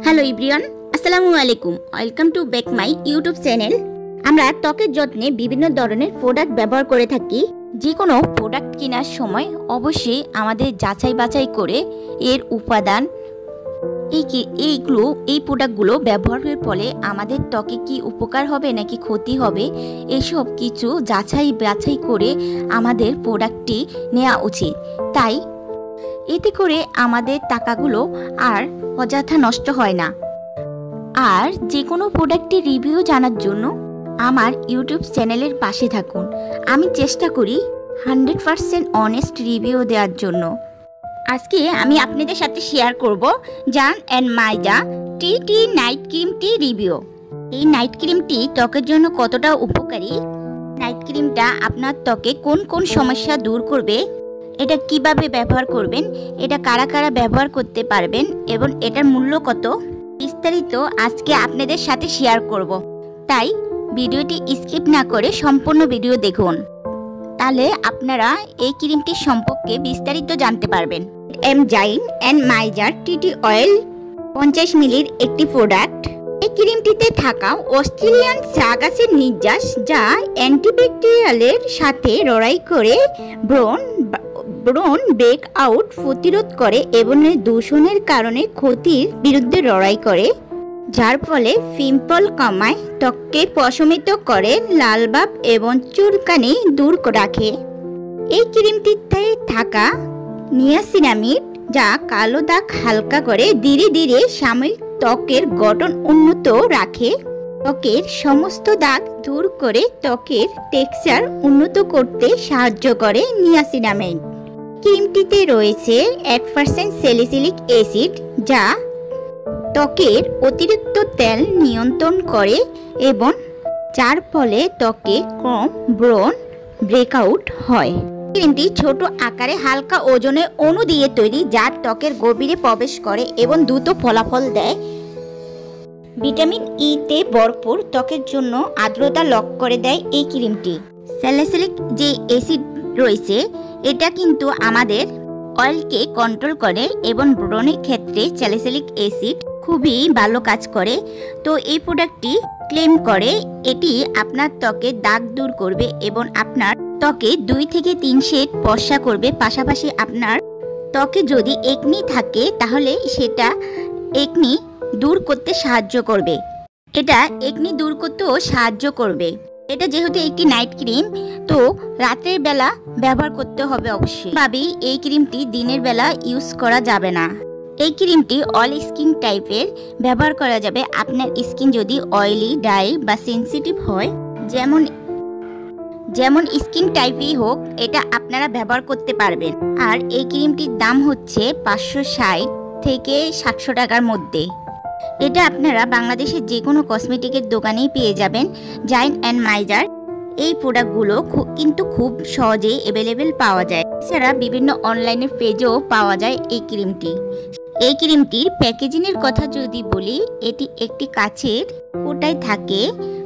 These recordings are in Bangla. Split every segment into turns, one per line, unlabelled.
হ্যালো এভরিওয়ান, আসসালামু আলাইকুম। Welcome to back my YouTube channel. আমরা ত্বকের যত্নে বিভিন্ন ধরনের প্রোডাক্ট ব্যবহার করে থাকি। যে কোনো প্রোডাক্ট কেনার সময় অবশ্যই আমাদের যাচাই বাছাই করে এর উপাদান এই প্রোডাক্টগুলো ব্যবহারের ফলে আমাদের ত্বকে কি উপকার হবে নাকি ক্ষতি হবে, এসব কিছু যাচাই বাছাই করে আমাদের প্রোডাক্টটি নেওয়া উচিত। তাই এতে করে আমাদের টাকাগুলো আর অযথা নষ্ট হয় না। আর যে কোনো প্রোডাক্টের রিভিউ জানার জন্য আমার ইউটিউব চ্যানেলের পাশে থাকুন। আমি চেষ্টা করি 100% অনেস্ট রিভিউ দেওয়ার জন্য। আজকে আমি আপনাদের সাথে শেয়ার করব জান অ্যান্ড মাইজা টি নাইট ক্রিমটি রিভিউ। এই নাইট ক্রিমটি ত্বকের জন্য কতটা উপকারী, নাইট ক্রিমটা আপনার ত্বকে কোন কোন সমস্যা দূর করবে, এটা কিভাবে ব্যবহার করবেন, এটা কারা কারা ব্যবহার করতে পারবেন এবং এটার মূল্য কত, বিস্তারিত আজকে আপনাদের সাথে শেয়ার করব। তাই ভিডিওটি স্কিপ না করে সম্পূর্ণ ভিডিও দেখুন, তাহলে আপনারা এই ক্রিমটির সম্পর্কে বিস্তারিত জানতে পারবেন। Zain and miser TT oil 50 মিলির একটি প্রোডাক্ট। এই ক্রিমটিতে থাকা অস্ট্রেলিয়ান চা গাছের নির্যাস, যা অ্যান্টিব্যাকটেরিয়ালের সাথে লড়াই করে ব্রণ ব্রেক আউট প্রতিরোধ করে এবং দূষণের কারণে ক্ষতির বিরুদ্ধে লড়াই করে, যার ফলে পিম্পল কমায়, ত্বককে প্রশমিত করে, লালভাব এবং চুলকানি দূর রাখে। এই ক্রিমটিতে থাকা নিয়াসিনামিড, যা কালো দাগ হালকা করে, ধীরে ধীরে সাময়িক ত্বকের গঠন উন্নত রাখে, ত্বকের সমস্ত দাগ দূর করে ত্বকের টেক্সচার উন্নত করতে সাহায্য করে। নিয়াসিনামিড ক্রিমটিতে রয়েছে 1% স্যালিসিলিক অ্যাসিড, যা ত্বকের অতিরিক্ত তেল নিয়ন্ত্রণ করে এবং যার ফলে ত্বকে কম ব্রণ ব্রেকআউট হয়। ক্রিমটি ছোট আকারে হালকা ওজনের অণু দিয়ে তৈরি, যা ত্বকের গভীরে প্রবেশ করে এবং দ্রুত ফলাফল দেয়। ভিটামিন ই তে ভরপুর, ত্বকের জন্য আর্দ্রতা লক করে দেয় এই ক্রিমটি। স্যালিসিলিক যে অ্যাসিড রয়েছে, এটা কিন্তু আমাদের অয়েলকে কন্ট্রোল করে এবং ব্রণের ক্ষেত্রে স্যালিসিলিক অ্যাসিড খুবই ভালো কাজ করে। তো এই প্রোডাক্টটি ক্লেম করে এটি আপনার ত্বকে দাগ দূর করবে এবং আপনার ত্বকে 2 থেকে 3 শেড ফর্সা করবে। পাশাপাশি আপনার ত্বকে যদি একনি থাকে তাহলে সেটা একনি দূর করতে সাহায্য করবে। এটা একনি দূর করতেও সাহায্য করবে। এটা যেহেতু একটি নাইট ক্রিম, তো রাতের বেলা ব্যবহার করতে হবে অবশ্যই। ভাবি এই ক্রিমটি দিনের বেলা ইউজ করা যাবে না। এই ক্রিমটি অল স্কিন টাইপের ব্যবহার করা যাবে। আপনার স্কিন যদি অয়েলি, ড্রাই বা সেনসিটিভ হয়, যেমন স্কিন টাইপই হোক, এটা আপনারা ব্যবহার করতে পারবেন। আর এই ক্রিমটির দাম হচ্ছে 560 থেকে 700 টাকার মধ্যে। এটা আপনারা বাংলাদেশের যে কোনো কসমেটিকের দোকানেই পেয়ে যাবেন। জাইন অ্যান্ড মাইজার এই প্রোডাক্টগুলো কিন্তু খুব সহজেই অ্যাভেলেবেল পাওয়া যায়। এছাড়া বিভিন্ন অনলাইনের পেজেও পাওয়া যায় এই ক্রিমটি। এই ক্রিমটির প্যাকেজিংয়ের কথা যদি বলি, এটি একটি কাচের কোটায় থাকে,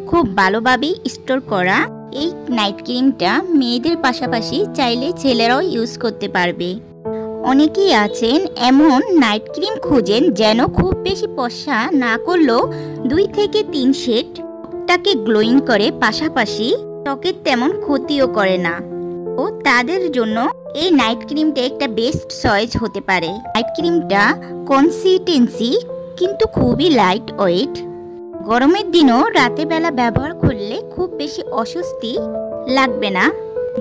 খুব ভালোভাবে স্টোর করা। এই নাইট ক্রিমটা মেয়েদের পাশাপাশি চাইলে ছেলেরাও ইউজ করতে পারবে। অনেকেই আছেন এমন নাইট ক্রিম খুঁজেন যেন খুব বেশি ফর্সা না করলেও 2 থেকে 3 শেড ত্বকটাকে গ্লোয়িং করে, পাশাপাশি ত্বকের তেমন ক্ষতিও করে না। ও তাদের জন্য এই নাইট ক্রিমটা একটা বেস্ট চয়েস হতে পারে। নাইট ক্রিমটা কনসিস্টেন্সি কিন্তু খুবই লাইট ওয়েট। গরমের দিনও রাতের বেলা ব্যবহার করলে খুব বেশি অস্বস্তি লাগবে না।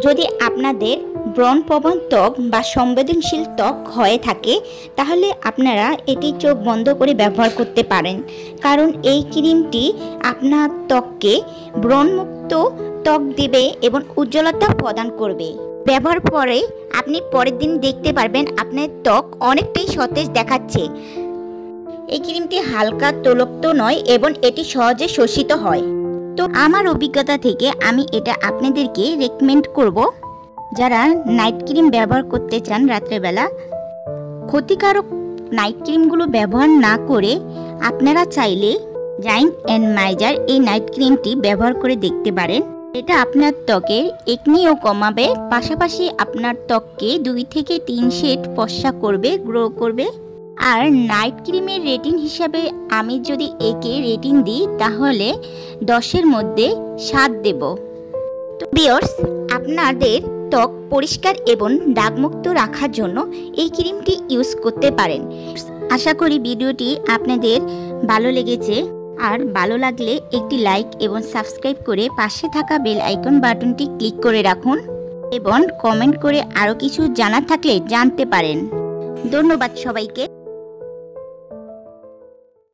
যদি আপনাদের ব্রণপ্রবণ ত্বক বা সংবেদনশীল ত্বক হয়ে থাকে, তাহলে আপনারা এটি চোখ বন্ধ করে ব্যবহার করতে পারেন, কারণ এই ক্রিমটি আপনার ত্বককে ব্রণমুক্ত ত্বক দেবে এবং উজ্জ্বলতা প্রদান করবে। ব্যবহার পরে আপনি পরের দিন দেখতে পারবেন আপনার ত্বক অনেকটাই সতেজ দেখাচ্ছে। এই ক্রিমটি হালকা তৈলাক্ত নয় এবং এটি সহজে শোষিত হয়। তো আমার অভিজ্ঞতা থেকে আমি এটা আপনাদেরকে রেকমেন্ড করব। যারা নাইট ক্রিম ব্যবহার করতে চান রাত্রেবেলা, ক্ষতিকারক নাইট ক্রিমগুলো ব্যবহার না করে আপনারা চাইলে জাইন অ্যান্ড মাইজার এই নাইট ক্রিমটি ব্যবহার করে দেখতে পারেন। এটা আপনার ত্বকের একনিও কমাবে, পাশাপাশি আপনার ত্বককে 2 থেকে 3 শেড ফর্সা করবে, গ্লো করবে। আর নাইট ক্রিমের রেটিং হিসাবে আমি যদি একে রেটিং দিই তাহলে 10-এর মধ্যে 7 দেব। তো ভিউয়ার্স, আপনাদের ত্বক পরিষ্কার এবং দাগমুক্ত রাখার জন্য এই ক্রিমটি ইউজ করতে পারেন। আশা করি ভিডিওটি আপনাদের ভালো লেগেছে। আর ভালো লাগলে একটি লাইক এবং সাবস্ক্রাইব করে পাশে থাকা বেল আইকন বাটনটি ক্লিক করে রাখুন এবং কমেন্ট করে আরও কিছু জানার থাকলে জানতে পারেন। ধন্যবাদ সবাইকে।